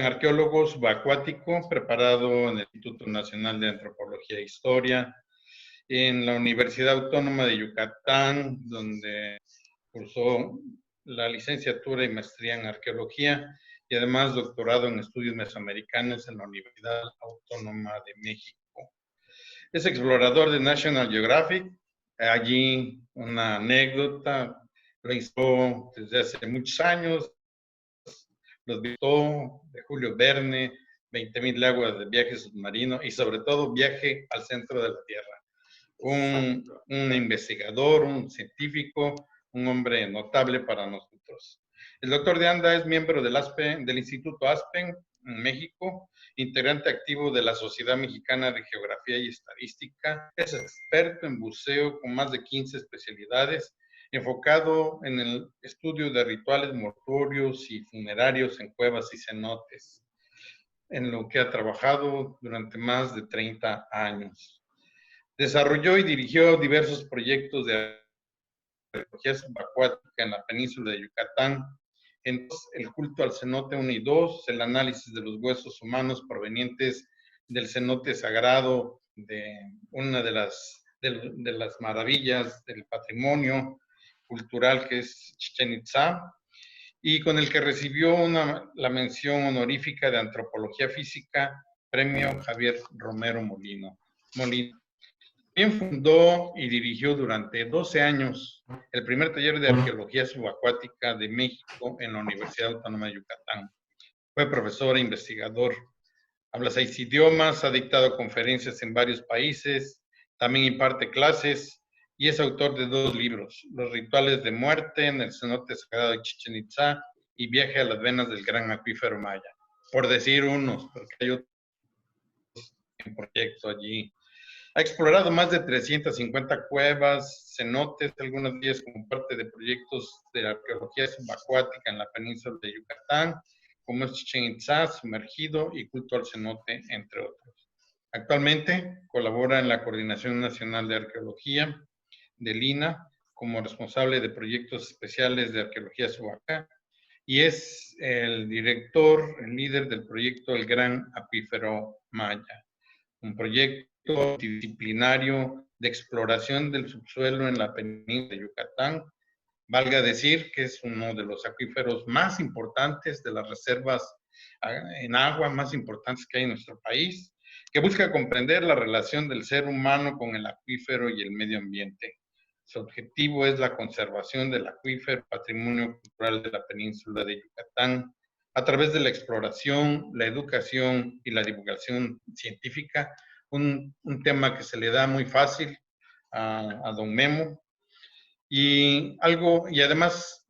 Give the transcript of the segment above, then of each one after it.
gran arqueólogo subacuático, preparado en el Instituto Nacional de Antropología e Historia, en la Universidad Autónoma de Yucatán, donde cursó la licenciatura y maestría en arqueología y además doctorado en estudios mesoamericanos en la Universidad Autónoma de México. Es explorador de National Geographic. Allí una anécdota, lo hizo desde hace muchos años, los visitó de Julio Verne, 20.000 leguas de viaje submarino y sobre todo viaje al centro de la Tierra. Un investigador, un científico, un hombre notable para nosotros. El doctor de Anda es miembro del Instituto Aspen en México, integrante activo de la Sociedad Mexicana de Geografía y Estadística, es experto en buceo con más de 15 especialidades, enfocado en el estudio de rituales mortuorios y funerarios en cuevas y cenotes, en lo que ha trabajado durante más de 30 años. Desarrolló y dirigió diversos proyectos de arqueología subacuática en la península de Yucatán, entonces el culto al cenote 1 y 2, el análisis de los huesos humanos provenientes del cenote sagrado de una de las maravillas del patrimonio cultural que es Chichén Itzá, y con el que recibió la mención honorífica de Antropología Física, Premio Javier Romero Molino. También fundó y dirigió durante 12 años el primer taller de arqueología subacuática de México en la Universidad Autónoma de Yucatán. Fue profesor e investigador. Habla 6 idiomas, ha dictado conferencias en varios países, también imparte clases y es autor de 2 libros, Los rituales de muerte en el cenote sagrado de Chichén Itzá y Viaje a las venas del gran acuífero maya, por decir unos, porque hay otros en proyecto allí. Ha explorado más de 350 cuevas, cenotes, algunos días como parte de proyectos de arqueología subacuática en la península de Yucatán, como es Chichén Itzá, Sumergido y Culto al Cenote, entre otros. Actualmente colabora en la Coordinación Nacional de Arqueología del INAH como responsable de proyectos especiales de arqueología subacuática y es el director, el líder del proyecto El Gran Acuífero Maya, un proyecto multidisciplinario de exploración del subsuelo en la península de Yucatán. Valga decir que es uno de los acuíferos más importantes, de las reservas en agua más importantes que hay en nuestro país, que busca comprender la relación del ser humano con el acuífero y el medio ambiente. Su objetivo es la conservación del acuífero, patrimonio cultural de la península de Yucatán, a través de la exploración, la educación y la divulgación científica, un tema que se le da muy fácil a don Memo. Y además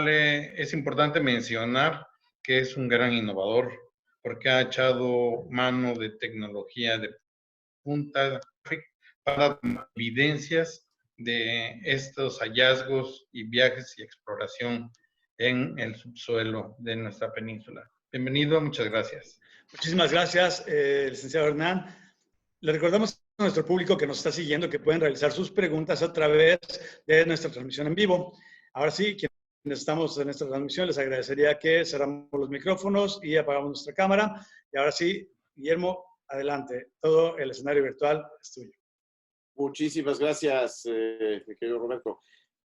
es importante mencionar que es un gran innovador porque ha echado mano de tecnología de punta para evidencias de estos hallazgos y viajes y exploración en el subsuelo de nuestra península. Bienvenido, muchas gracias. Muchísimas gracias, licenciado Hernán. Le recordamos a nuestro público que nos está siguiendo que pueden realizar sus preguntas a través de nuestra transmisión en vivo. Ahora sí, quienes estamos en esta transmisión, les agradecería que cerramos los micrófonos y apagamos nuestra cámara. Y ahora sí, Guillermo, adelante. Todo el escenario virtual es tuyo. Muchísimas gracias, mi querido Roberto.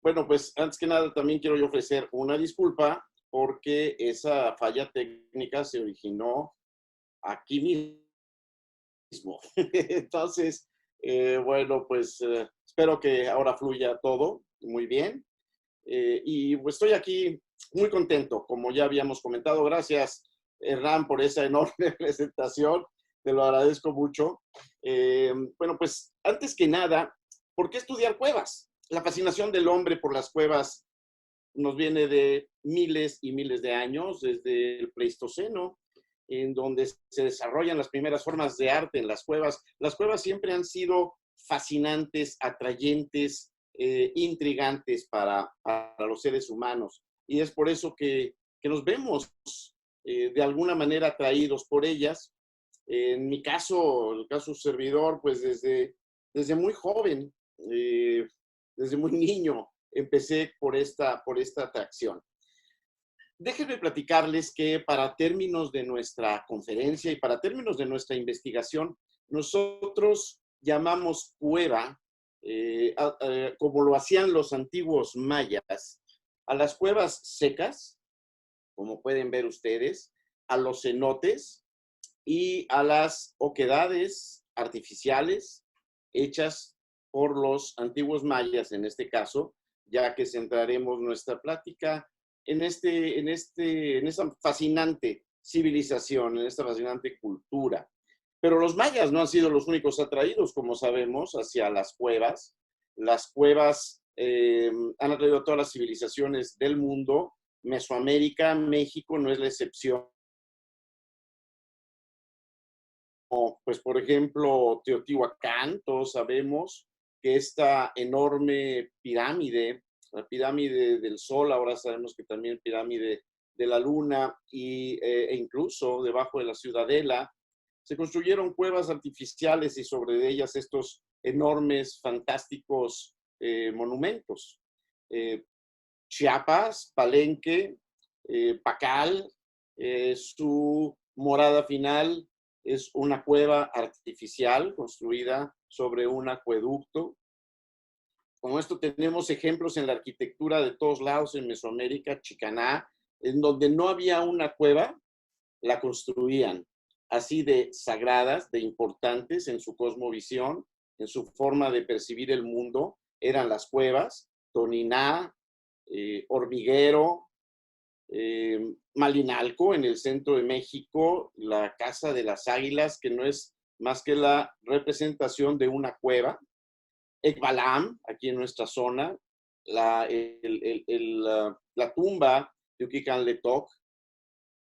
Bueno, pues antes que nada también quiero yo ofrecer una disculpa porque esa falla técnica se originó aquí mismo. Entonces, bueno, pues espero que ahora fluya todo muy bien. Y pues estoy aquí muy contento, como ya habíamos comentado. Gracias, Hernán, por esa enorme presentación. Te lo agradezco mucho. Bueno, pues antes que nada, ¿por qué estudiar cuevas? La fascinación del hombre por las cuevas nos viene de miles y miles de años, desde el Pleistoceno, en donde se desarrollan las primeras formas de arte en las cuevas. Las cuevas siempre han sido fascinantes, atrayentes, intrigantes para los seres humanos. Y es por eso que nos vemos de alguna manera atraídos por ellas. En mi caso, el caso servidor, pues desde muy joven, desde muy niño, empecé por esta atracción. déjenme platicarles que para términos de nuestra conferencia y para términos de nuestra investigación, nosotros llamamos cueva, como lo hacían los antiguos mayas, a las cuevas secas, como pueden ver ustedes, a los cenotes y a las oquedades artificiales hechas por los antiguos mayas, en este caso, ya que centraremos nuestra plática en esa fascinante civilización, en esta fascinante cultura. Pero los mayas no han sido los únicos atraídos, como sabemos, hacia las cuevas. Las cuevas han atraído a todas las civilizaciones del mundo. Mesoamérica, México no es la excepción. Pues, por ejemplo, Teotihuacán, todos sabemos que esta enorme pirámide, la pirámide del Sol, ahora sabemos que también pirámide de la Luna e incluso debajo de la Ciudadela, se construyeron cuevas artificiales y sobre ellas estos enormes, fantásticos monumentos. Chiapas, Palenque, Pacal, su morada final es una cueva artificial construida sobre un acueducto. Como esto tenemos ejemplos en la arquitectura de todos lados en Mesoamérica, Chicaná, en donde no había una cueva, la construían así de sagradas, de importantes en su cosmovisión, en su forma de percibir el mundo, eran las cuevas, Toniná, Hormiguero, Malinalco en el centro de México, la Casa de las Águilas, que no es más que la representación de una cueva, Ekbalam, aquí en nuestra zona, la tumba de Uquicanletoc,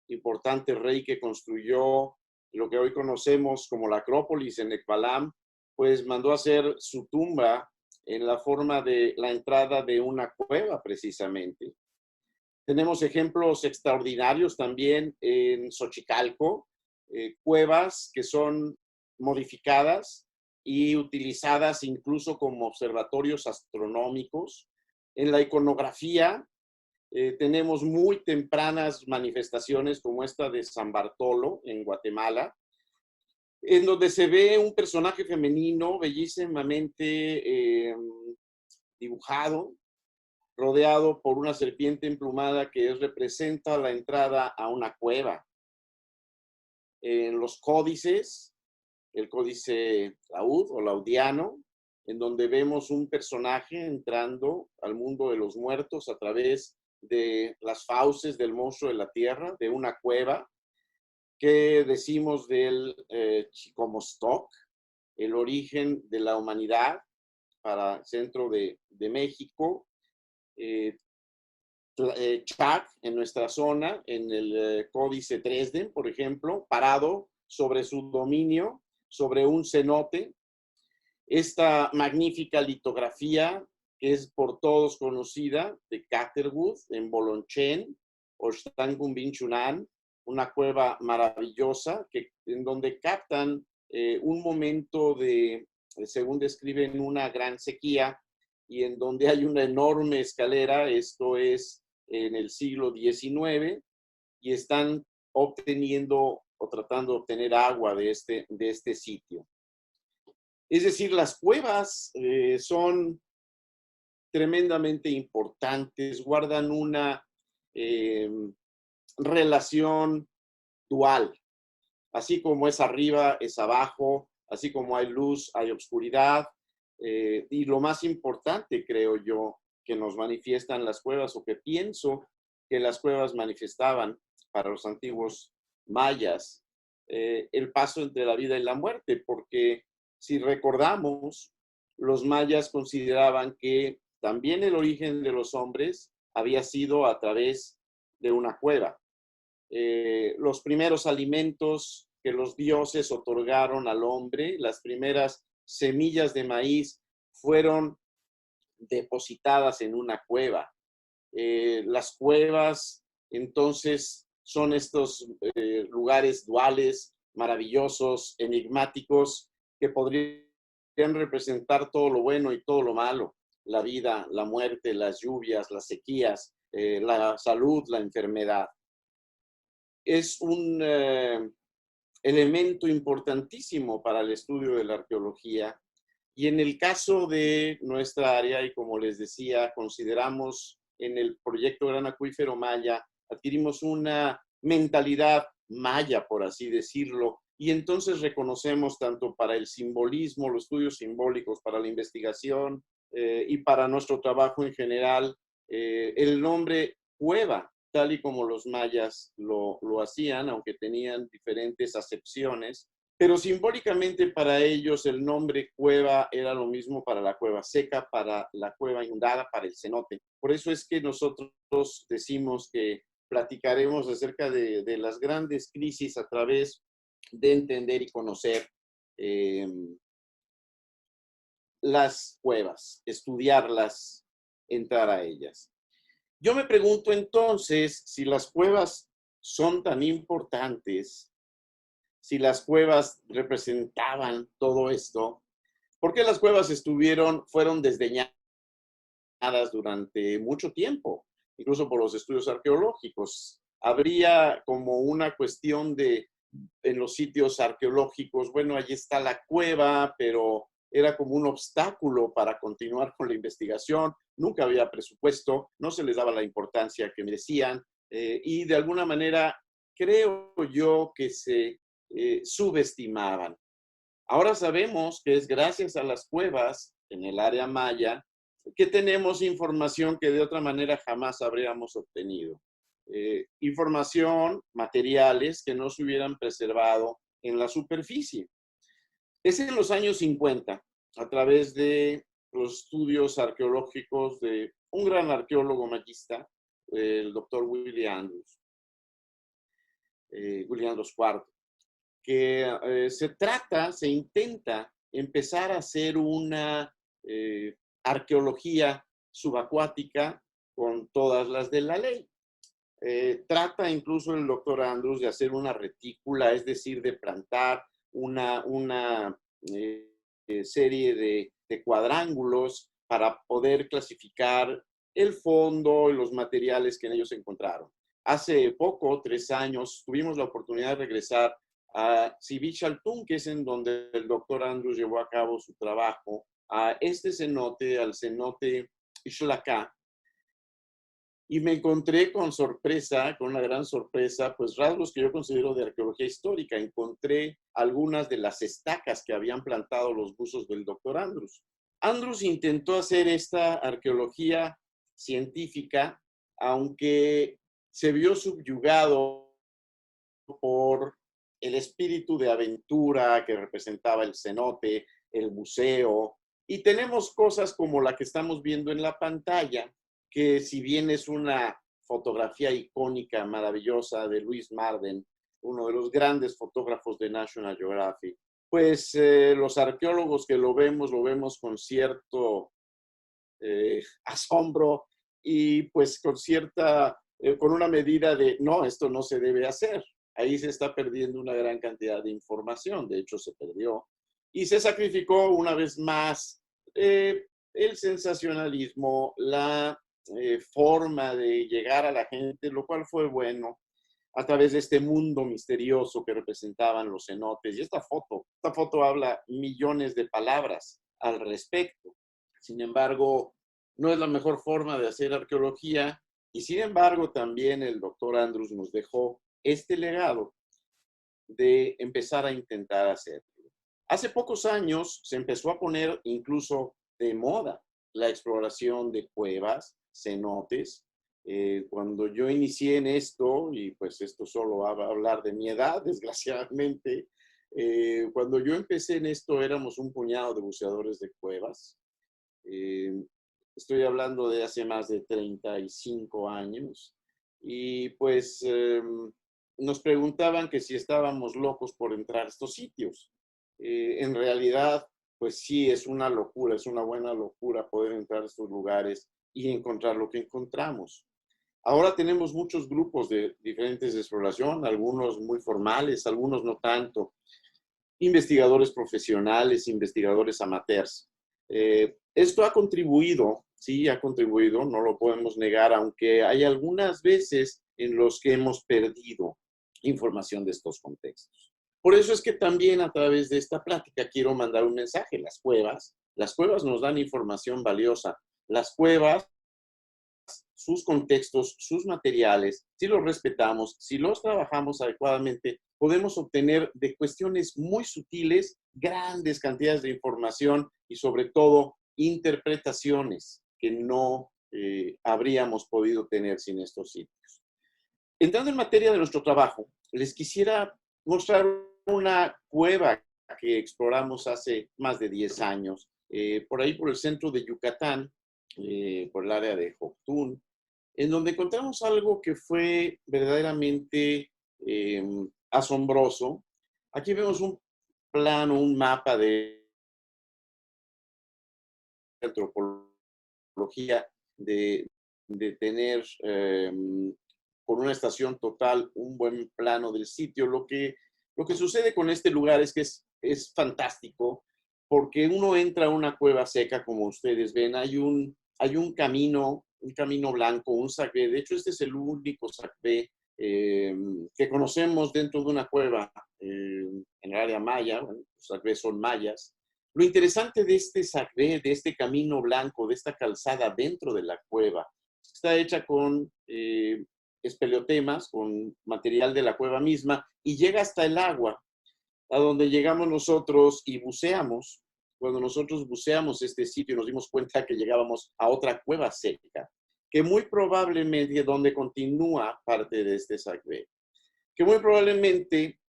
importante rey que construyó lo que hoy conocemos como la Acrópolis en Ekbalam, pues mandó a hacer su tumba en la forma de la entrada de una cueva, precisamente. Tenemos ejemplos extraordinarios también en Xochicalco, cuevas que son modificadas y utilizadas incluso como observatorios astronómicos. En la iconografía tenemos muy tempranas manifestaciones como esta de San Bartolo en Guatemala, en donde se ve un personaje femenino bellísimamente dibujado, rodeado por una serpiente emplumada que representa la entrada a una cueva. En los códices, el códice Laud o laudiano, en donde vemos un personaje entrando al mundo de los muertos a través de las fauces del monstruo de la tierra, de una cueva, que decimos del Chicomostoc, el origen de la humanidad para el centro de México. Chac, en nuestra zona, en el Códice Dresden, por ejemplo, parado sobre su dominio, sobre un cenote. Esta magnífica litografía, que es por todos conocida, de Catherwood, en Bolonchen, Oshtangumbinchunan, una cueva maravillosa, en donde captan un momento según describen, una gran sequía, y en donde hay una enorme escalera, esto es en el siglo XIX, y están obteniendo o tratando de obtener agua de este sitio. Es decir, las cuevas son tremendamente importantes, guardan una relación dual. Así como es arriba, es abajo, así como hay luz, hay oscuridad. Y lo más importante, creo yo, que nos manifiestan las cuevas, o que pienso que las cuevas manifestaban para los antiguos mayas, el paso entre la vida y la muerte, porque si recordamos, los mayas consideraban que también el origen de los hombres había sido a través de una cueva. Los primeros alimentos que los dioses otorgaron al hombre, las primeras semillas de maíz, fueron depositadas en una cueva. Las cuevas, entonces, son estos lugares duales, maravillosos, enigmáticos, que podrían representar todo lo bueno y todo lo malo, la vida, la muerte, las lluvias, las sequías, la salud, la enfermedad. es un elemento importantísimo para el estudio de la arqueología. Y en el caso de nuestra área, y como les decía, consideramos en el proyecto Gran Acuífero Maya, adquirimos una mentalidad maya, por así decirlo, y entonces reconocemos tanto para el simbolismo, los estudios simbólicos, para la investigación y para nuestro trabajo en general, el nombre cueva, tal y como los mayas lo hacían, aunque tenían diferentes acepciones, pero simbólicamente para ellos el nombre cueva era lo mismo para la cueva seca, para la cueva inundada, para el cenote. Por eso es que nosotros decimos que platicaremos acerca de las grandes crisis a través de entender y conocer las cuevas, estudiarlas, entrar a ellas. Yo me pregunto entonces si las cuevas son tan importantes, si las cuevas representaban todo esto, ¿por qué las cuevas fueron desdeñadas durante mucho tiempo, incluso por los estudios arqueológicos? Habría como una cuestión en los sitios arqueológicos, bueno, allí está la cueva, pero era como un obstáculo para continuar con la investigación, nunca había presupuesto, no se les daba la importancia que merecían, y de alguna manera creo yo que se subestimaban. Ahora sabemos que es gracias a las cuevas en el área maya que tenemos información que de otra manera jamás habríamos obtenido. Información, materiales que no se hubieran preservado en la superficie. Es en los años 50, a través de los estudios arqueológicos de un gran arqueólogo mayista, el doctor William Andrews IV, que se intenta empezar a hacer una arqueología subacuática con todas las de la ley. Trata incluso el doctor Andrews de hacer una retícula, es decir, de plantar una serie de cuadrángulos para poder clasificar el fondo y los materiales que en ellos encontraron. Hace poco, 3 años, tuvimos la oportunidad de regresar a Sivichaltún, que es en donde el doctor Andrews llevó a cabo su trabajo, a este cenote, al cenote Ixtlacá, y me encontré con sorpresa, con una gran sorpresa, pues rasgos que yo considero de arqueología histórica. Encontré algunas de las estacas que habían plantado los buzos del doctor Andrews. Andrews intentó hacer esta arqueología científica, aunque se vio subyugado por el espíritu de aventura que representaba el cenote, el buceo, y tenemos cosas como la que estamos viendo en la pantalla, que si bien es una fotografía icónica, maravillosa de Louis Marden, uno de los grandes fotógrafos de National Geographic, pues los arqueólogos que lo vemos con cierto asombro y pues con una medida de, no, esto no se debe hacer. Ahí se está perdiendo una gran cantidad de información, de hecho se perdió. Y se sacrificó una vez más el sensacionalismo, la forma de llegar a la gente, lo cual fue bueno, a través de este mundo misterioso que representaban los cenotes. Y esta foto habla millones de palabras al respecto. Sin embargo, no es la mejor forma de hacer arqueología, y sin embargo también el doctor Andrews nos dejó este legado de empezar a intentar hacerlo. Hace pocos años se empezó a poner incluso de moda la exploración de cuevas, cenotes. Cuando yo inicié en esto, y pues esto solo va a hablar de mi edad, desgraciadamente, cuando yo empecé en esto éramos un puñado de buceadores de cuevas. Estoy hablando de hace más de 35 años. Y pues nos preguntaban que si estábamos locos por entrar a estos sitios. En realidad, pues sí, es una locura, es una buena locura poder entrar a estos lugares y encontrar lo que encontramos. Ahora tenemos muchos grupos de diferentes de exploración, algunos muy formales, algunos no tanto. Investigadores profesionales, investigadores amateurs. Esto ha contribuido, sí, ha contribuido, no lo podemos negar, aunque hay algunas veces en los que hemos perdido información de estos contextos. Por eso es que también a través de esta plática quiero mandar un mensaje. Las cuevas nos dan información valiosa. Las cuevas, sus contextos, sus materiales, si los respetamos, si los trabajamos adecuadamente, podemos obtener de cuestiones muy sutiles grandes cantidades de información y sobre todo interpretaciones que no habríamos podido tener sin estos sitios. Entrando en materia de nuestro trabajo, les quisiera mostrar una cueva que exploramos hace más de 10 años, por ahí por el centro de Yucatán, por el área de Joctún, en donde encontramos algo que fue verdaderamente asombroso. Aquí vemos un plano, un mapa de antropología, de tener con una estación total un buen plano del sitio. Lo que sucede con este lugar es que es fantástico, porque uno entra a una cueva seca, como ustedes ven, hay un camino blanco, un sacbé. De hecho, este es el único sacbé que conocemos dentro de una cueva en el área maya. Bueno, los sacbés son mayas. Lo interesante de este sacbé, de este camino blanco, de esta calzada dentro de la cueva, está hecha con espeleotemas, con material de la cueva misma, y llega hasta el agua, a donde llegamos nosotros y buceamos. Cuando nosotros buceamos este sitio, nos dimos cuenta que llegábamos a otra cueva seca, que muy probablemente donde continúa parte de este sacbé, que muy probablemente,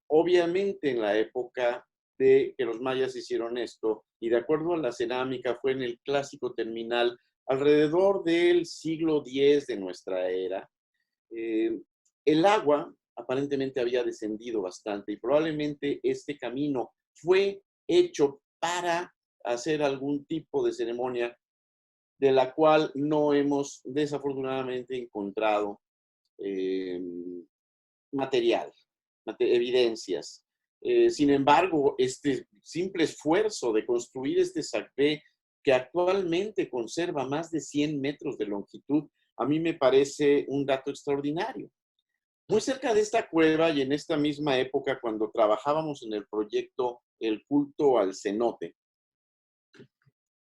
obviamente en la época de que los mayas hicieron esto, y de acuerdo a la cerámica, fue en el clásico terminal alrededor del siglo X de nuestra era. El agua aparentemente había descendido bastante y probablemente este camino fue hecho para hacer algún tipo de ceremonia de la cual no hemos desafortunadamente encontrado evidencias. Sin embargo, este simple esfuerzo de construir este sacbé, que actualmente conserva más de 100 metros de longitud, a mí me parece un dato extraordinario. Muy cerca de esta cueva y en esta misma época, cuando trabajábamos en el proyecto El culto al cenote,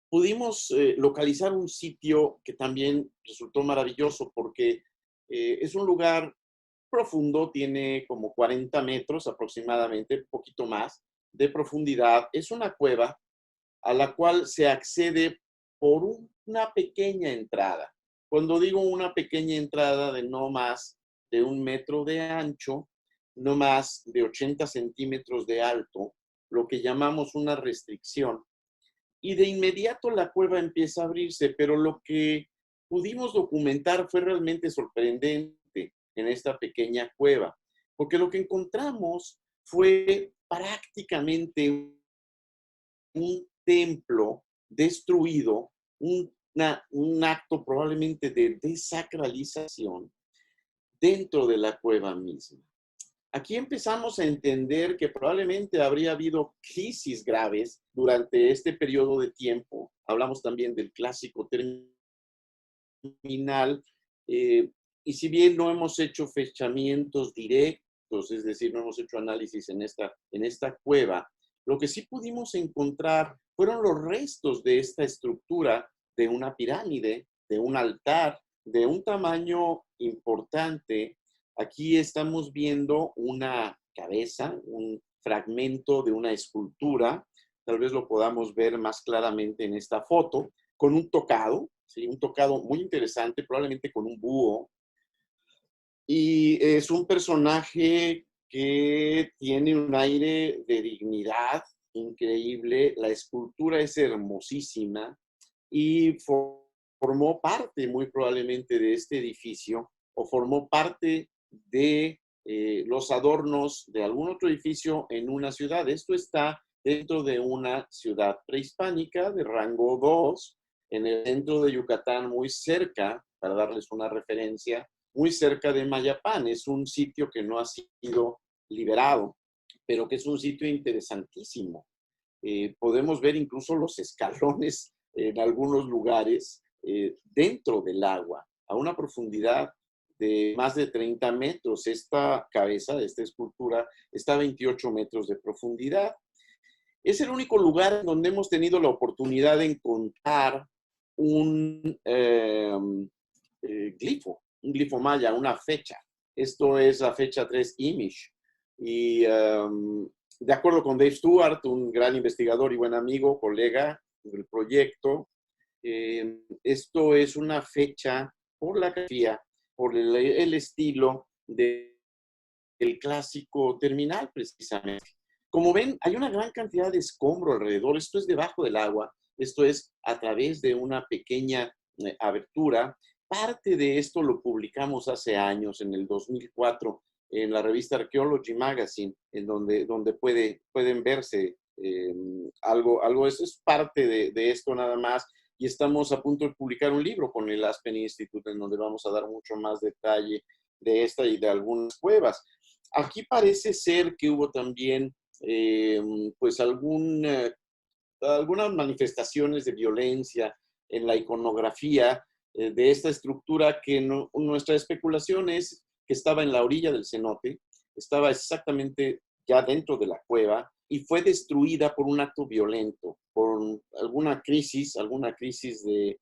pudimos localizar un sitio que también resultó maravilloso porque es un lugar profundo, tiene como 40 metros aproximadamente, un poquito más de profundidad. Es una cueva a la cual se accede por una pequeña entrada. Cuando digo una pequeña entrada de no más de 1 metro de ancho, no más de 80 centímetros de alto, lo que llamamos una restricción. Y de inmediato la cueva empieza a abrirse, pero lo que pudimos documentar fue realmente sorprendente en esta pequeña cueva, porque lo que encontramos fue prácticamente un templo destruido, un acto probablemente de desacralización dentro de la cueva misma. Aquí empezamos a entender que probablemente habría habido crisis graves durante este periodo de tiempo. Hablamos también del clásico terminal, y si bien no hemos hecho fechamientos directos, es decir, no hemos hecho análisis en esta cueva, lo que sí pudimos encontrar fueron los restos de esta estructura, de una pirámide, de un altar, de un tamaño importante. Aquí estamos viendo una cabeza, un fragmento de una escultura, tal vez lo podamos ver más claramente en esta foto, con un tocado, ¿sí? Un tocado muy interesante, probablemente con un búho. Y es un personaje que tiene un aire de dignidad increíble. La escultura es hermosísima y formó parte muy probablemente de este edificio o formó parte de los adornos de algún otro edificio en una ciudad. Esto está dentro de una ciudad prehispánica de rango 2, en el centro de Yucatán, muy cerca, para darles una referencia, muy cerca de Mayapán. Es un sitio que no ha sido liberado, pero que es un sitio interesantísimo. Podemos ver incluso los escalones en algunos lugares dentro del agua, a una profundidad de más de 30 metros. Esta cabeza de esta escultura está a 28 metros de profundidad. Es el único lugar donde hemos tenido la oportunidad de encontrar un glifo maya, una fecha. Esto es la fecha 3 Imish. Y de acuerdo con Dave Stewart, un gran investigador y buen amigo, colega del proyecto, esto es una fecha por la grafía, por el estilo del clásico terminal, precisamente. Como ven, hay una gran cantidad de escombro alrededor. Esto es debajo del agua. Esto es a través de una pequeña abertura. Parte de esto lo publicamos hace años, en el 2004, en la revista Archaeology Magazine, en donde pueden verse algo. Eso es parte de esto nada más. Y estamos a punto de publicar un libro con el Aspen Institute, en donde vamos a dar mucho más detalle de esta y de algunas cuevas. Aquí parece ser que hubo también pues algunas manifestaciones de violencia en la iconografía de esta estructura, que nuestra especulación es que estaba en la orilla del cenote, estaba exactamente ya dentro de la cueva y fue destruida por un acto violento, por alguna crisis de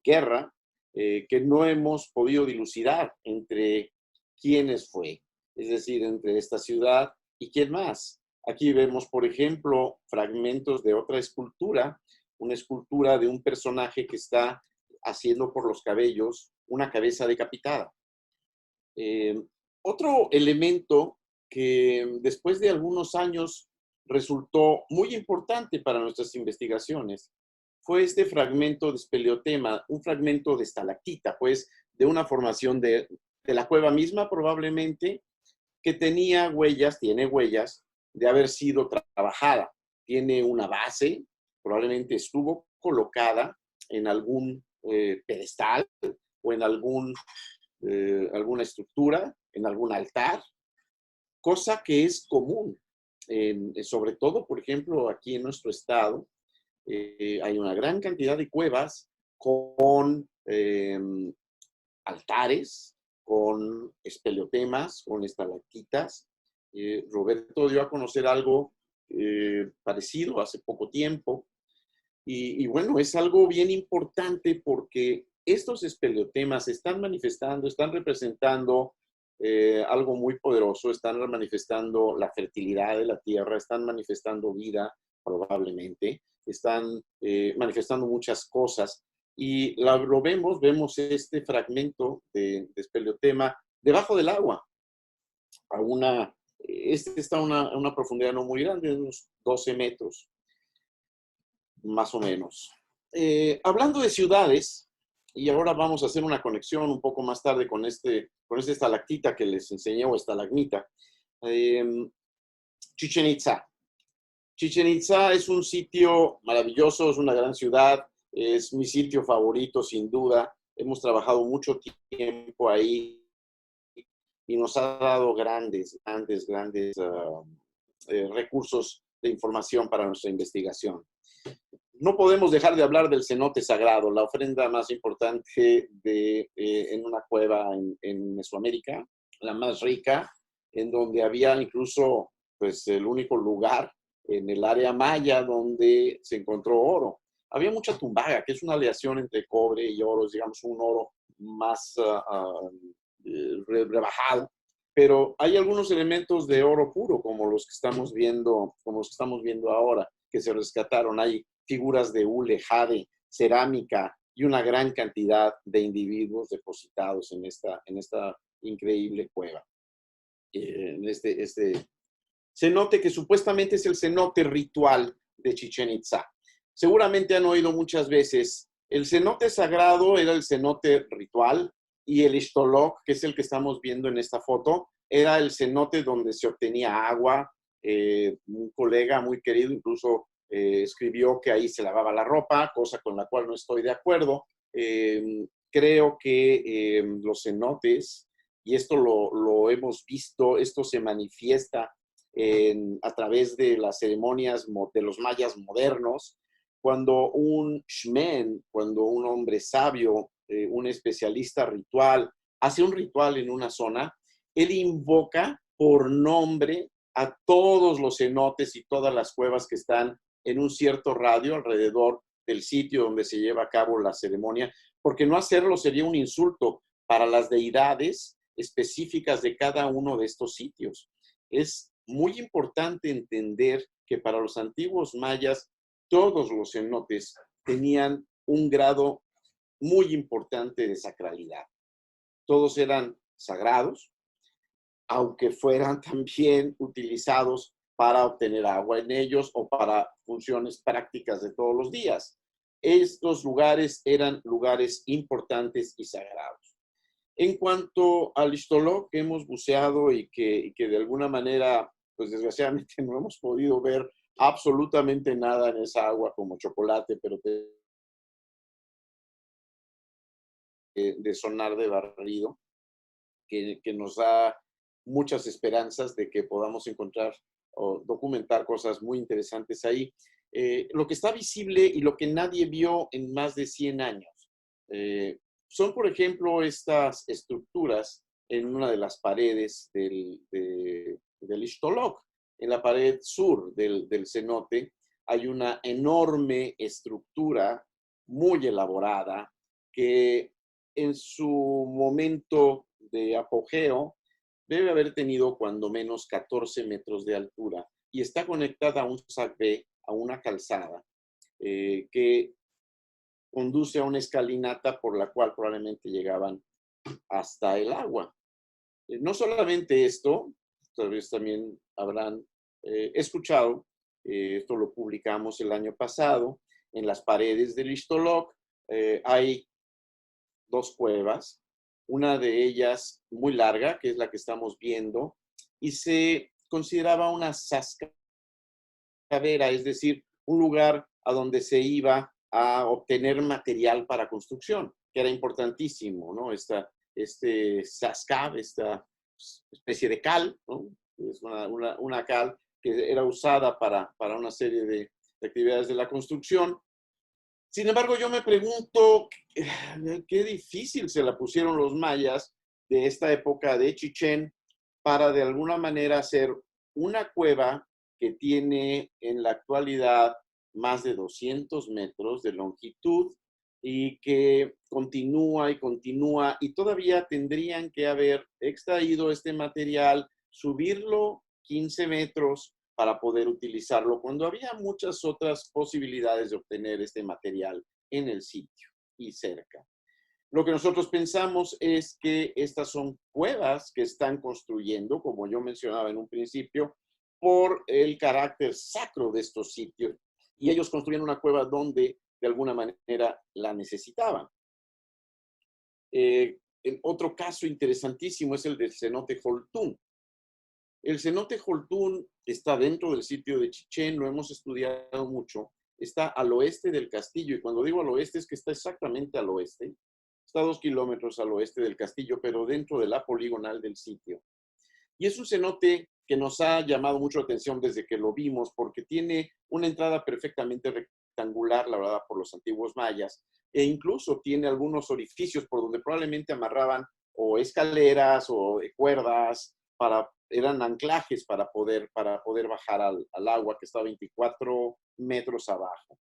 guerra que no hemos podido dilucidar entre quiénes fue, es decir, entre esta ciudad y quién más. Aquí vemos, por ejemplo, fragmentos de otra escultura, una escultura de un personaje que está haciendo por los cabellos una cabeza decapitada. Otro elemento que después de algunos años resultó muy importante para nuestras investigaciones fue este fragmento de espeleotema, un fragmento de estalactita, pues de una formación de la cueva misma probablemente, que tiene huellas de haber sido trabajada. Tiene una base, probablemente estuvo colocada en algún pedestal o en alguna estructura, en algún altar, cosa que es común. Sobre todo, por ejemplo, aquí en nuestro estado, hay una gran cantidad de cuevas con altares, con espeleotemas, con estalactitas. Roberto dio a conocer algo parecido hace poco tiempo. Y bueno, es algo bien importante porque estos espeleotemas están manifestando, están representando algo muy poderoso, están manifestando la fertilidad de la tierra, están manifestando vida, probablemente, están manifestando muchas cosas. Y lo vemos este fragmento de espeleotema debajo del agua. Este está a una profundidad no muy grande, de unos 12 metros, más o menos. Hablando de ciudades, y ahora vamos a hacer una conexión un poco más tarde con este estalactita que les enseñé, o estalagmita. Chichén Itzá. Chichén Itzá es un sitio maravilloso, es una gran ciudad, es mi sitio favorito sin duda. Hemos trabajado mucho tiempo ahí y nos ha dado grandes recursos de información para nuestra investigación. No podemos dejar de hablar del cenote sagrado, la ofrenda más importante en una cueva en Mesoamérica, la más rica, en donde había incluso pues, el único lugar en el área maya donde se encontró oro. Había mucha tumbaga, que es una aleación entre cobre y oro, digamos un oro más rebajado, pero hay algunos elementos de oro puro, como los que estamos viendo ahora, que se rescataron. Hay figuras de hule, jade, cerámica y una gran cantidad de individuos depositados en esta increíble cueva. En este cenote que supuestamente es el cenote ritual de Chichén Itzá. Seguramente han oído muchas veces, el cenote sagrado era el cenote ritual y el Ixtolok, que es el que estamos viendo en esta foto, era el cenote donde se obtenía agua. Un colega muy querido incluso escribió que ahí se lavaba la ropa, cosa con la cual no estoy de acuerdo. Creo que los cenotes, y esto lo hemos visto, esto se manifiesta a través de las ceremonias de los mayas modernos, cuando un shmen, cuando un hombre sabio, un especialista ritual, hace un ritual en una zona, él invoca por nombre a todos los cenotes y todas las cuevas que están en un cierto radio alrededor del sitio donde se lleva a cabo la ceremonia, porque no hacerlo sería un insulto para las deidades específicas de cada uno de estos sitios. Es muy importante entender que para los antiguos mayas todos los cenotes tenían un grado muy importante de sacralidad. Todos eran sagrados, aunque fueran también utilizados para obtener agua en ellos o para funciones prácticas de todos los días. Estos lugares eran lugares importantes y sagrados. En cuanto al Ixtoló, que hemos buceado y que de alguna manera, pues desgraciadamente no hemos podido ver absolutamente nada en esa agua como chocolate, pero de sonar de barrido, que nos da muchas esperanzas de que podamos encontrar o documentar cosas muy interesantes ahí. Lo que está visible y lo que nadie vio en más de 100 años son, por ejemplo, estas estructuras en una de las paredes del Ixtoló. En la pared sur del cenote hay una enorme estructura muy elaborada que en su momento de apogeo debe haber tenido cuando menos 14 metros de altura y está conectada a un sacbé, a una calzada, que conduce a una escalinata por la cual probablemente llegaban hasta el agua. No solamente esto, tal vez también habrán escuchado, esto lo publicamos el año pasado, en las paredes del Ixtoló hay 2 cuevas, una de ellas muy larga, que es la que estamos viendo, y se consideraba una sascadera, es decir, un lugar a donde se iba a obtener material para construcción, que era importantísimo, ¿no? Este sascav, esta especie de cal, ¿no? Es una cal que era usada para una serie de actividades de la construcción. Sin embargo, yo me pregunto qué difícil se la pusieron los mayas de esta época de Chichén para de alguna manera hacer una cueva que tiene en la actualidad más de 200 metros de longitud y que continúa y continúa y todavía tendrían que haber extraído este material, subirlo 15 metros para poder utilizarlo, cuando había muchas otras posibilidades de obtener este material en el sitio y cerca. Lo que nosotros pensamos es que estas son cuevas que están construyendo, como yo mencionaba en un principio, por el carácter sacro de estos sitios. Y ellos construyen una cueva donde de alguna manera la necesitaban. Otro caso interesantísimo es el del cenote Joltún. El cenote Joltún está dentro del sitio de Chichén, lo hemos estudiado mucho, está al oeste del castillo, y cuando digo al oeste es que está exactamente al oeste, está a 2 kilómetros al oeste del castillo, pero dentro de la poligonal del sitio. Y es un cenote que nos ha llamado mucho la atención desde que lo vimos, porque tiene una entrada perfectamente rectangular, la verdad, por los antiguos mayas, e incluso tiene algunos orificios por donde probablemente amarraban o escaleras o cuerdas, eran anclajes para poder bajar al agua que está a 24 metros abajo.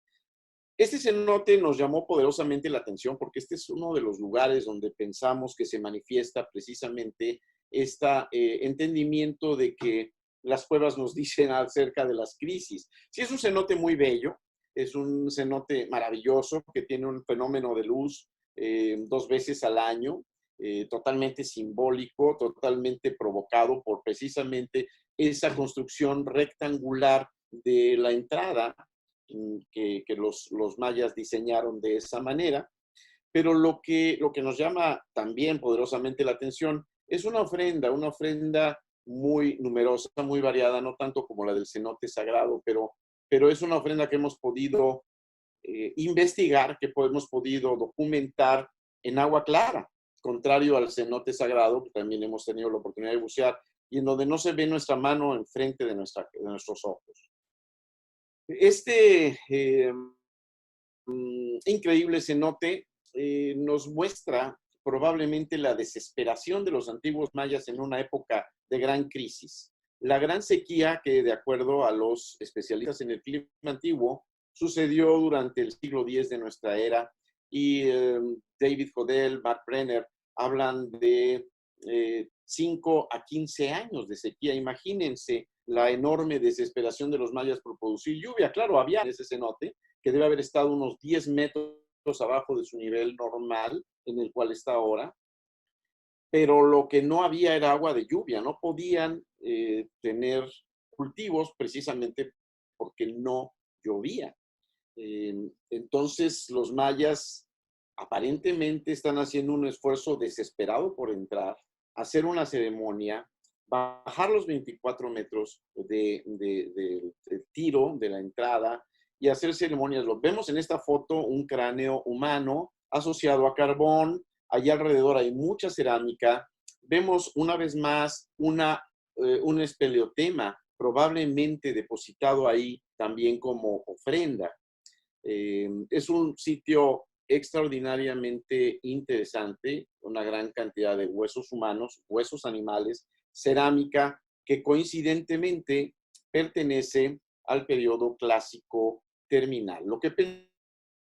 Este cenote nos llamó poderosamente la atención porque este es uno de los lugares donde pensamos que se manifiesta precisamente este entendimiento de que las cuevas nos dicen acerca de las crisis. Sí, es un cenote muy bello, es un cenote maravilloso que tiene un fenómeno de luz 2 veces al año, totalmente simbólico, totalmente provocado por precisamente esa construcción rectangular de la entrada que los mayas diseñaron de esa manera. Pero lo que nos llama también poderosamente la atención es una ofrenda muy numerosa, muy variada, no tanto como la del cenote sagrado, pero es una ofrenda que hemos podido investigar, que hemos podido documentar en agua clara, contrario al cenote sagrado, que también hemos tenido la oportunidad de bucear, y en donde no se ve nuestra mano enfrente de nuestros ojos. Este increíble cenote nos muestra probablemente la desesperación de los antiguos mayas en una época de gran crisis. La gran sequía, que de acuerdo a los especialistas en el clima antiguo, sucedió durante el siglo X de nuestra era, y David Hodel, Mark Brenner, hablan de 5 a 15 años de sequía. Imagínense la enorme desesperación de los mayas por producir lluvia. Claro, había ese cenote que debe haber estado unos 10 metros abajo de su nivel normal, en el cual está ahora, pero lo que no había era agua de lluvia. No podían tener cultivos precisamente porque no llovía. Entonces los mayas aparentemente están haciendo un esfuerzo desesperado por entrar, hacer una ceremonia, bajar los 24 metros de tiro de la entrada y hacer ceremonias. Lo vemos en esta foto, un cráneo humano asociado a carbón. Allá alrededor hay mucha cerámica. Vemos una vez más un espeleotema probablemente depositado ahí también como ofrenda. Es un sitio extraordinariamente interesante, una gran cantidad de huesos humanos, huesos animales, cerámica, que coincidentemente pertenece al periodo clásico terminal. Lo que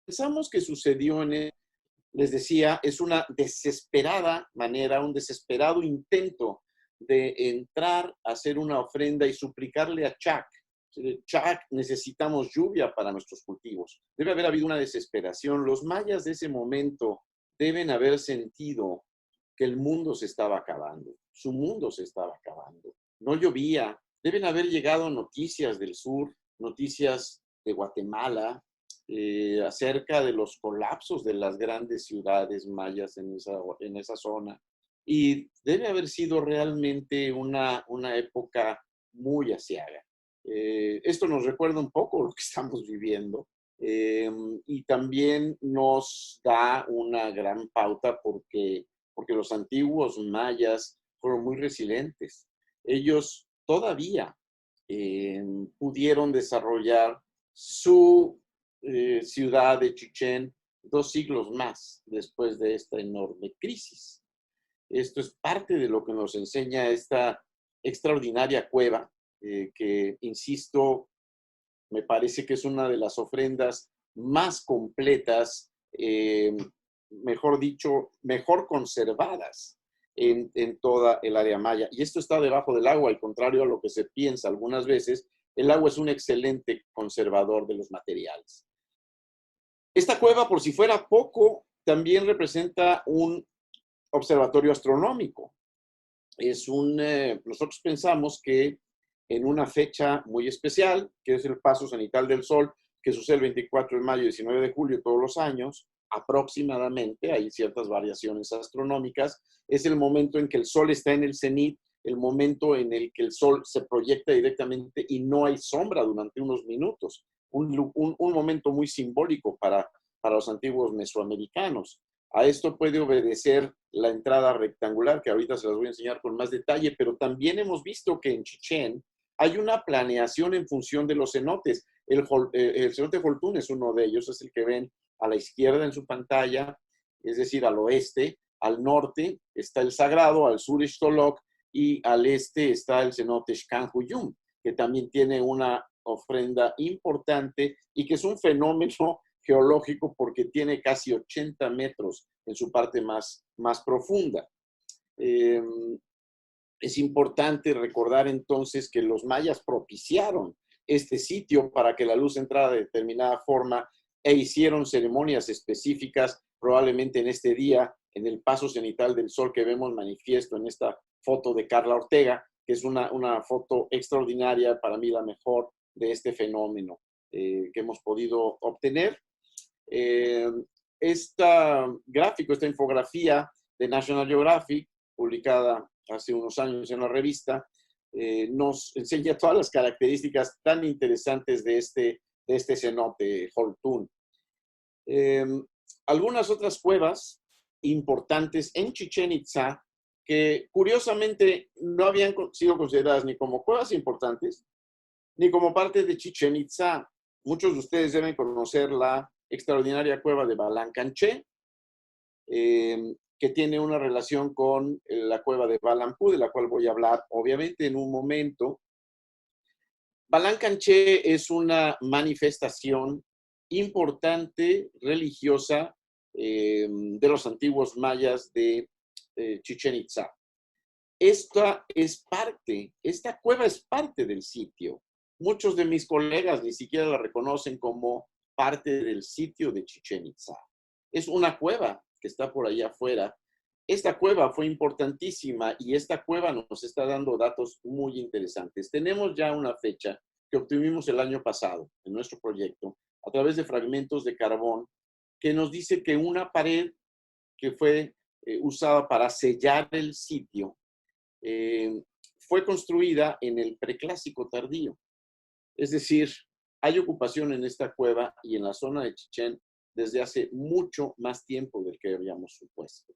pensamos que sucedió les decía, es una desesperada manera, un desesperado intento de entrar a hacer una ofrenda y suplicarle a Chak, necesitamos lluvia para nuestros cultivos. Debe haber habido una desesperación. Los mayas de ese momento deben haber sentido que el mundo se estaba acabando. Su mundo se estaba acabando. No llovía. Deben haber llegado noticias del sur, noticias de Guatemala, acerca de los colapsos de las grandes ciudades mayas en esa zona. Y debe haber sido realmente una época muy aciaga. Esto nos recuerda un poco lo que estamos viviendo y también nos da una gran pauta porque los antiguos mayas fueron muy resilientes. Ellos todavía pudieron desarrollar su ciudad de Chichén 2 siglos más después de esta enorme crisis. Esto es parte de lo que nos enseña esta extraordinaria cueva que, insisto, me parece que es una de las ofrendas más completas, mejor dicho, mejor conservadas en toda el área maya. Y esto está debajo del agua, al contrario a lo que se piensa algunas veces. El agua es un excelente conservador de los materiales. Esta cueva, por si fuera poco, también representa un observatorio astronómico. Nosotros pensamos que en una fecha muy especial, que es el paso cenital del Sol, que sucede el 24 de mayo y 19 de julio todos los años, aproximadamente, hay ciertas variaciones astronómicas, es el momento en que el Sol está en el cenit, el momento en el que el Sol se proyecta directamente y no hay sombra durante unos minutos. Un momento muy simbólico para los antiguos mesoamericanos. A esto puede obedecer la entrada rectangular, que ahorita se las voy a enseñar con más detalle, pero también hemos visto que en Chichén hay una planeación en función de los cenotes. El cenote Holtún es uno de ellos, es el que ven a la izquierda en su pantalla, es decir, al oeste. Al norte está el Sagrado, al sur Ixtoloc, y al este está el cenote Xcanjuyum, que también tiene una ofrenda importante y que es un fenómeno geológico porque tiene casi 80 metros en su parte más profunda. Es importante recordar entonces que los mayas propiciaron este sitio para que la luz entrara de determinada forma e hicieron ceremonias específicas, probablemente en este día, en el paso cenital del Sol que vemos manifiesto en esta foto de Carla Ortega, que es una foto extraordinaria, para mí la mejor de este fenómeno que hemos podido obtener. Esta infografía de National Geographic, publicada hace unos años en la revista, nos enseña todas las características tan interesantes de este cenote Holtún. Algunas otras cuevas importantes en Chichén Itzá que curiosamente no habían sido consideradas ni como cuevas importantes ni como parte de Chichén Itzá. Muchos de ustedes deben conocer la extraordinaria cueva de Balancanché. que tiene una relación con la cueva de Balampú, de la cual voy a hablar obviamente en un momento. Balan Canché es una manifestación importante religiosa de los antiguos mayas de Chichén Itzá. Esta cueva es parte del sitio. Muchos de mis colegas ni siquiera la reconocen como parte del sitio de Chichén Itzá. Es una cueva que está por allá afuera. Esta cueva fue importantísima y esta cueva nos está dando datos muy interesantes. Tenemos ya una fecha que obtuvimos el año pasado en nuestro proyecto a través de fragmentos de carbón que nos dice que una pared que fue usada para sellar el sitio fue construida en el preclásico tardío. Es decir, hay ocupación en esta cueva y en la zona de Chichén desde hace mucho más tiempo del que habíamos supuesto.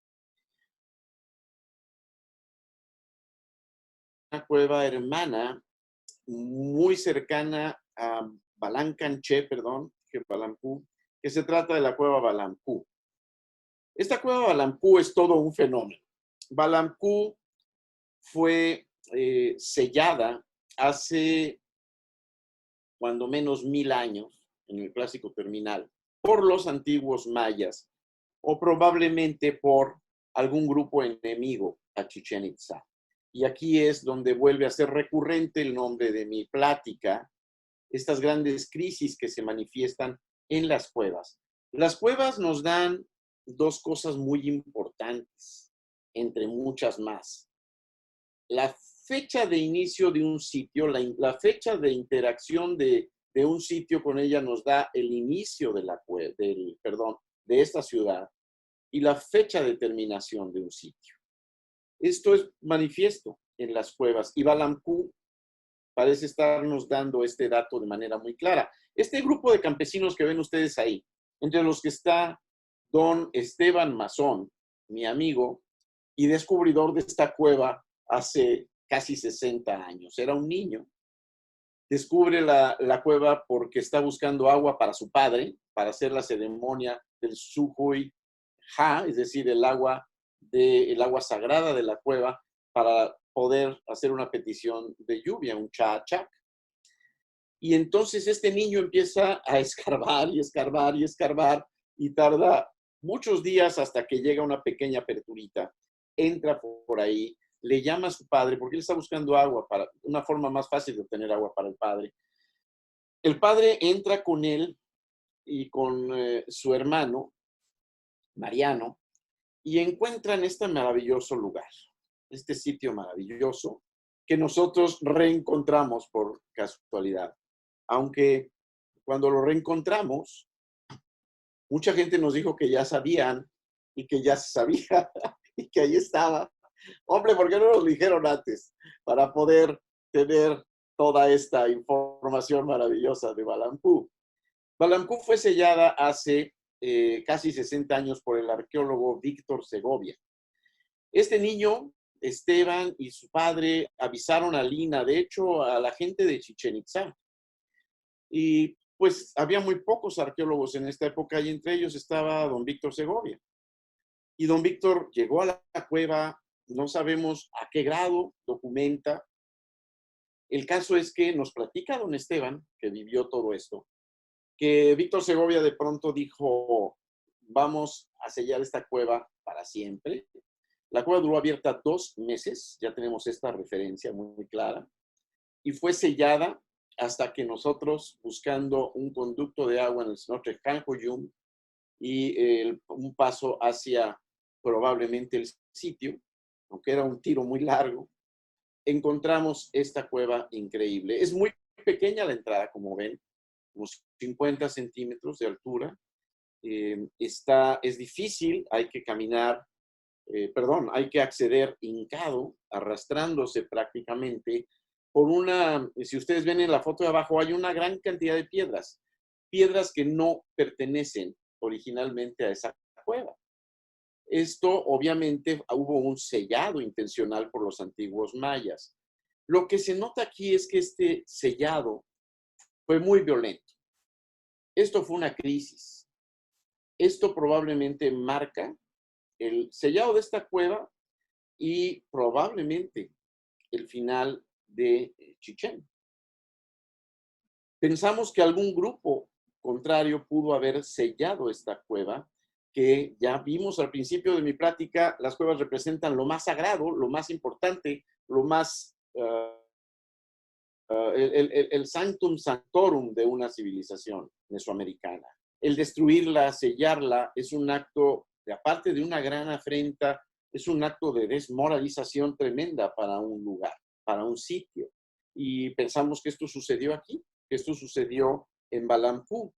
Una cueva hermana muy cercana a Balan Canché, que Balampú, que se trata de la cueva Balampú. Esta cueva Balampú es todo un fenómeno. Balampú fue sellada hace cuando menos 1000 años en el clásico terminal por los antiguos mayas o probablemente por algún grupo enemigo a Chichén Itzá. Y aquí es donde vuelve a ser recurrente el nombre de mi plática, estas grandes crisis que se manifiestan en las cuevas. Las cuevas nos dan dos cosas muy importantes, entre muchas más. La fecha de inicio de un sitio, la fecha de interacción de un sitio con ella nos da el inicio de de esta ciudad y la fecha de terminación de un sitio. Esto es manifiesto en las cuevas y Balampú parece estarnos dando este dato de manera muy clara. Este grupo de campesinos que ven ustedes ahí, entre los que está don Esteban Mazón, mi amigo y descubridor de esta cueva hace casi 60 años. Era un niño. Descubre la cueva porque está buscando agua para su padre, para hacer la ceremonia del Sujuy Ha, es decir, el agua sagrada de la cueva, para poder hacer una petición de lluvia, un chachak. Y entonces este niño empieza a escarbar y escarbar y escarbar y tarda muchos días hasta que llega una pequeña aperturita. Entra por ahí, le llama a su padre porque él está buscando agua, para una forma más fácil de obtener agua para el padre. El padre entra con él y con su hermano, Mariano, y encuentran este maravilloso lugar, este sitio maravilloso que nosotros reencontramos por casualidad. Aunque cuando lo reencontramos, mucha gente nos dijo que ya sabían y que ya se sabía y que ahí estaba. Hombre, ¿por qué no nos dijeron antes? Para poder tener toda esta información maravillosa de Balampú. Balampú fue sellada hace casi 60 años por el arqueólogo Víctor Segovia. Este niño, Esteban, y su padre avisaron a Lina, de hecho, a la gente de Chichén Itzá. Y pues había muy pocos arqueólogos en esta época y entre ellos estaba don Víctor Segovia. Y don Víctor llegó a la cueva, no sabemos a qué grado, documenta. El caso es que nos platica don Esteban, que vivió todo esto, que Víctor Segovia de pronto dijo, vamos a sellar esta cueva para siempre. La cueva duró abierta 2 meses, ya tenemos esta referencia muy clara, y fue sellada hasta que nosotros, buscando un conducto de agua en el Cenote Canjoyum y un paso hacia probablemente el sitio, aunque era un tiro muy largo, encontramos esta cueva increíble. Es muy pequeña la entrada, como ven, unos 50 centímetros de altura. Es difícil, hay que caminar, hay que acceder hincado, arrastrándose prácticamente por si ustedes ven en la foto de abajo, hay una gran cantidad de piedras que no pertenecen originalmente a esa cueva. Esto, obviamente, hubo un sellado intencional por los antiguos mayas. Lo que se nota aquí es que este sellado fue muy violento. Esto fue una crisis. Esto probablemente marca el sellado de esta cueva y probablemente el final de Chichén. Pensamos que algún grupo contrario pudo haber sellado esta cueva, que ya vimos al principio de mi plática, las cuevas representan lo más sagrado, lo más importante, lo más, el sanctum sanctorum de una civilización mesoamericana. El destruirla, sellarla, es un acto, aparte de una gran afrenta, es un acto de desmoralización tremenda para un lugar, para un sitio. Y pensamos que esto sucedió aquí, que esto sucedió en Balampú.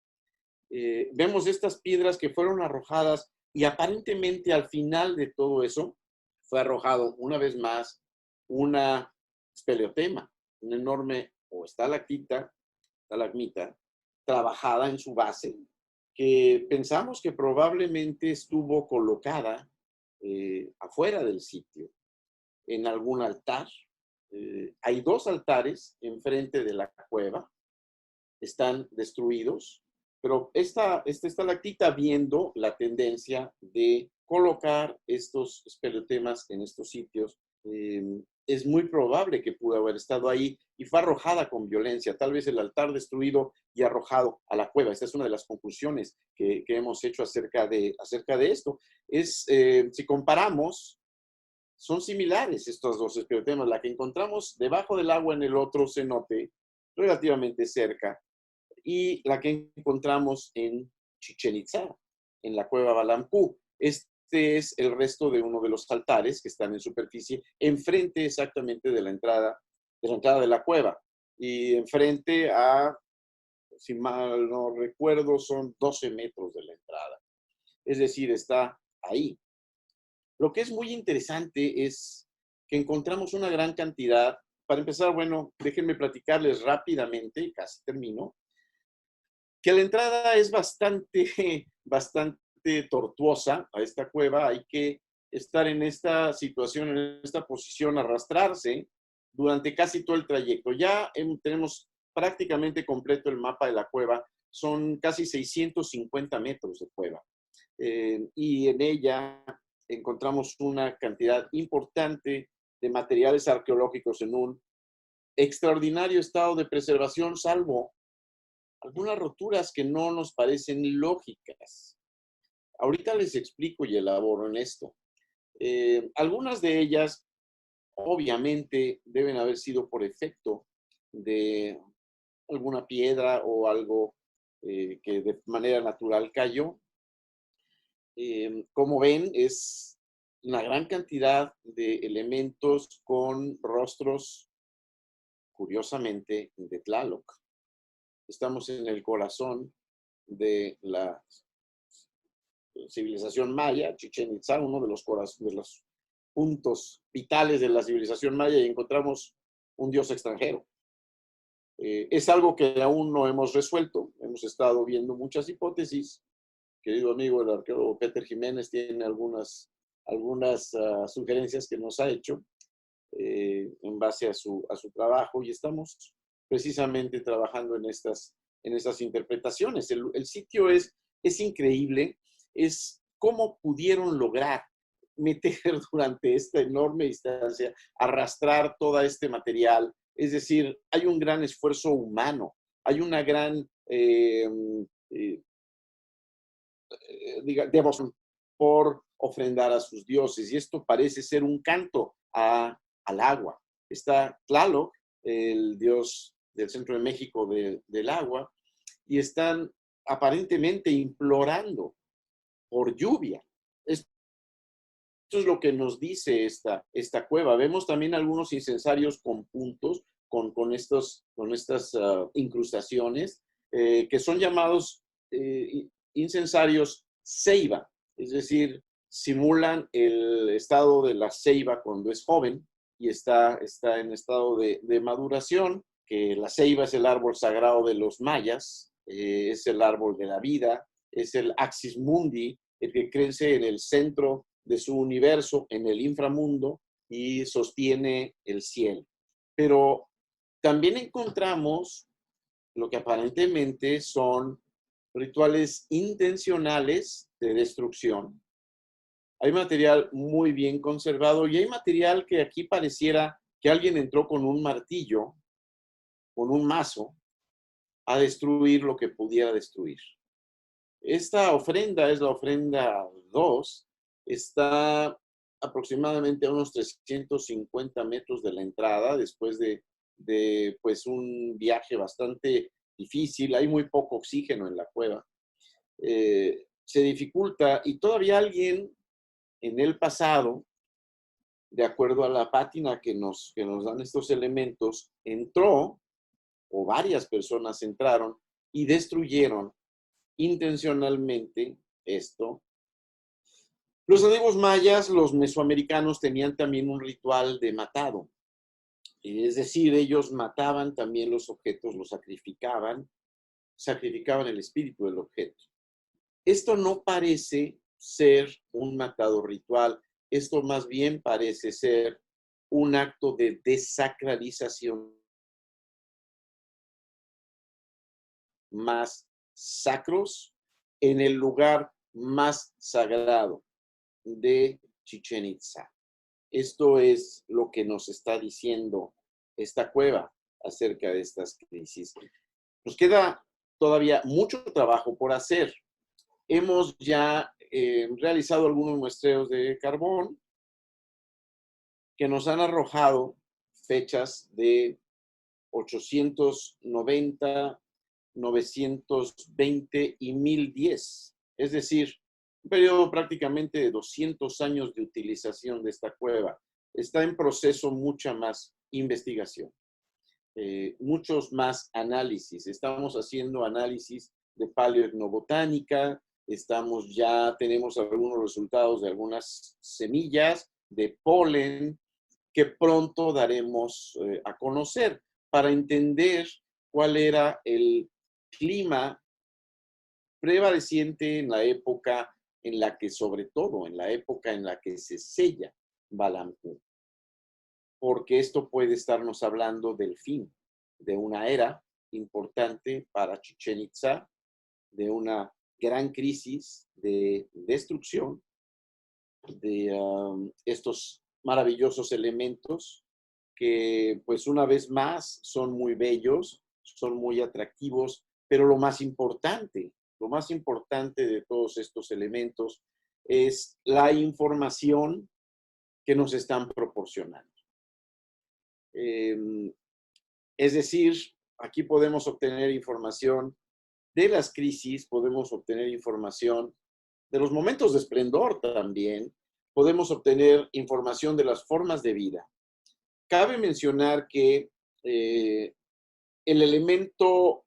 Vemos estas piedras que fueron arrojadas y aparentemente al final de todo eso fue arrojado una vez más una espeleotema, una enorme o estalactita, estalagmita, trabajada en su base, que pensamos que probablemente estuvo colocada afuera del sitio, en algún altar. Hay 2 altares enfrente de la cueva, están destruidos, pero esta estalactita, viendo la tendencia de colocar estos espeleotemas en estos sitios, es muy probable que pudo haber estado ahí y fue arrojada con violencia, tal vez el altar destruido y arrojado a la cueva. Esta es una de las conclusiones que hemos hecho acerca de esto. Si comparamos, son similares estos 2 espeleotemas. La que encontramos debajo del agua en el otro cenote, relativamente cerca, y la que encontramos en Chichén Itzá, en la cueva Balampú. Este es el resto de uno de los altares que están en superficie, enfrente exactamente de la entrada de la cueva. Y enfrente a, si mal no recuerdo, son 12 metros de la entrada. Es decir, está ahí. Lo que es muy interesante es que encontramos una gran cantidad. Para empezar, bueno, déjenme platicarles rápidamente, casi termino, que la entrada es bastante tortuosa a esta cueva. Hay que estar en esta situación, en esta posición, arrastrarse durante casi todo el trayecto. Ya tenemos prácticamente completo el mapa de la cueva. Son casi 650 metros de cueva. Y en ella encontramos una cantidad importante de materiales arqueológicos en un extraordinario estado de preservación, salvo algunas roturas que no nos parecen lógicas. Ahorita les explico y elaboro en esto. Algunas de ellas, obviamente, deben haber sido por efecto de alguna piedra o algo que de manera natural cayó. Como ven, es una gran cantidad de elementos con rostros, curiosamente, de Tlaloc. Estamos en el corazón de la civilización maya, Chichén Itzá, uno de los puntos vitales de la civilización maya, y encontramos un dios extranjero. Es algo que aún no hemos resuelto. Hemos estado viendo muchas hipótesis. Querido amigo, el arqueólogo Peter Jiménez tiene algunas sugerencias que nos ha hecho en base a su trabajo, y estamos precisamente trabajando en estas interpretaciones. El sitio es increíble, es cómo pudieron lograr meter durante esta enorme distancia, arrastrar todo este material. Es decir, hay un gran esfuerzo humano, hay una gran devoción por ofrendar a sus dioses, y esto parece ser un canto al agua. Está Tlaloc, el dios del centro de México del agua, y están aparentemente implorando por lluvia. Esto es lo que nos dice esta cueva. Vemos también algunos incensarios con puntos, con estas incrustaciones, que son llamados incensarios ceiba, es decir, simulan el estado de la ceiba cuando es joven y está en estado de maduración, que la ceiba es el árbol sagrado de los mayas, es el árbol de la vida, es el axis mundi, el que crece en el centro de su universo, en el inframundo, y sostiene el cielo. Pero también encontramos lo que aparentemente son rituales intencionales de destrucción, hay material muy bien conservado y hay material que aquí pareciera que alguien entró con un martillo, con un mazo, a destruir lo que pudiera destruir. Esta ofrenda es la ofrenda 2, está aproximadamente a unos 350 metros de la entrada, después de pues un viaje bastante difícil, hay muy poco oxígeno en la cueva. Se dificulta y todavía alguien en el pasado, de acuerdo a la pátina que nos dan estos elementos, entró, o varias personas entraron y destruyeron intencionalmente esto. Los antiguos mayas, los mesoamericanos, tenían también un ritual de matado. Es decir, ellos mataban también los objetos, los sacrificaban el espíritu del objeto. Esto no parece ser un matado ritual, esto más bien parece ser un acto de desacralización más sacros en el lugar más sagrado de Chichén Itzá. Esto es lo que nos está diciendo esta cueva acerca de estas crisis. Nos queda todavía mucho trabajo por hacer. Hemos ya realizado algunos muestreos de carbón que nos han arrojado fechas de 890, 920 y 1010. Es decir, un periodo prácticamente de 200 años de utilización de esta cueva. Está en proceso mucha más investigación, muchos más análisis. Estamos haciendo análisis de paleoetnobotánica, tenemos algunos resultados de algunas semillas, de polen, que pronto daremos a conocer para entender cuál era el clima prevaleciente en la época en la que, sobre todo, en la época en la que se sella Balamkú. Porque esto puede estarnos hablando del fin de una era importante para Chichén Itzá, de una gran crisis de destrucción de estos maravillosos elementos que, pues, una vez más, son muy bellos, son muy atractivos, pero lo más importante de todos estos elementos es la información que nos están proporcionando. Es decir, aquí podemos obtener información de las crisis, podemos obtener información de los momentos de esplendor también, podemos obtener información de las formas de vida. Cabe mencionar que el elemento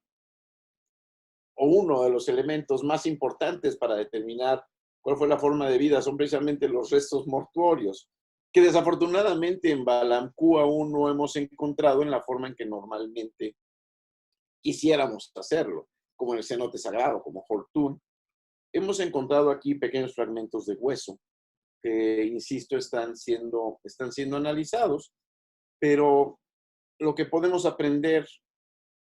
o uno de los elementos más importantes para determinar cuál fue la forma de vida son precisamente los restos mortuorios, que desafortunadamente en Balamkú aún no hemos encontrado en la forma en que normalmente quisiéramos hacerlo, como en el cenote sagrado, como Hortún. Hemos encontrado aquí pequeños fragmentos de hueso que, insisto, están siendo analizados, pero lo que podemos aprender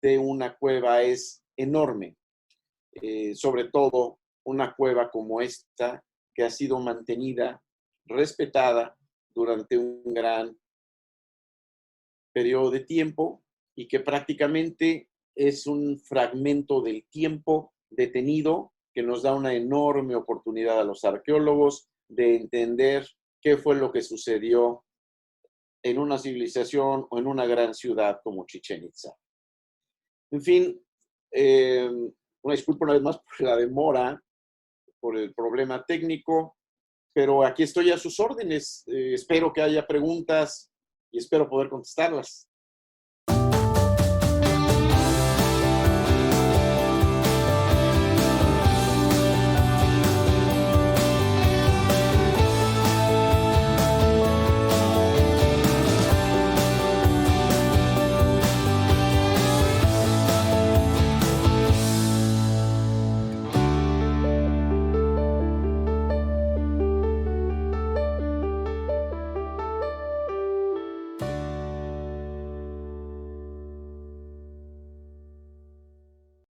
de una cueva es enorme, sobre todo una cueva como esta, que ha sido mantenida, respetada durante un gran periodo de tiempo y que prácticamente es un fragmento del tiempo detenido que nos da una enorme oportunidad a los arqueólogos de entender qué fue lo que sucedió en una civilización o en una gran ciudad como Chichén Itzá. En fin, una disculpa una vez más por la demora, por el problema técnico, pero aquí estoy a sus órdenes. Espero que haya preguntas y espero poder contestarlas.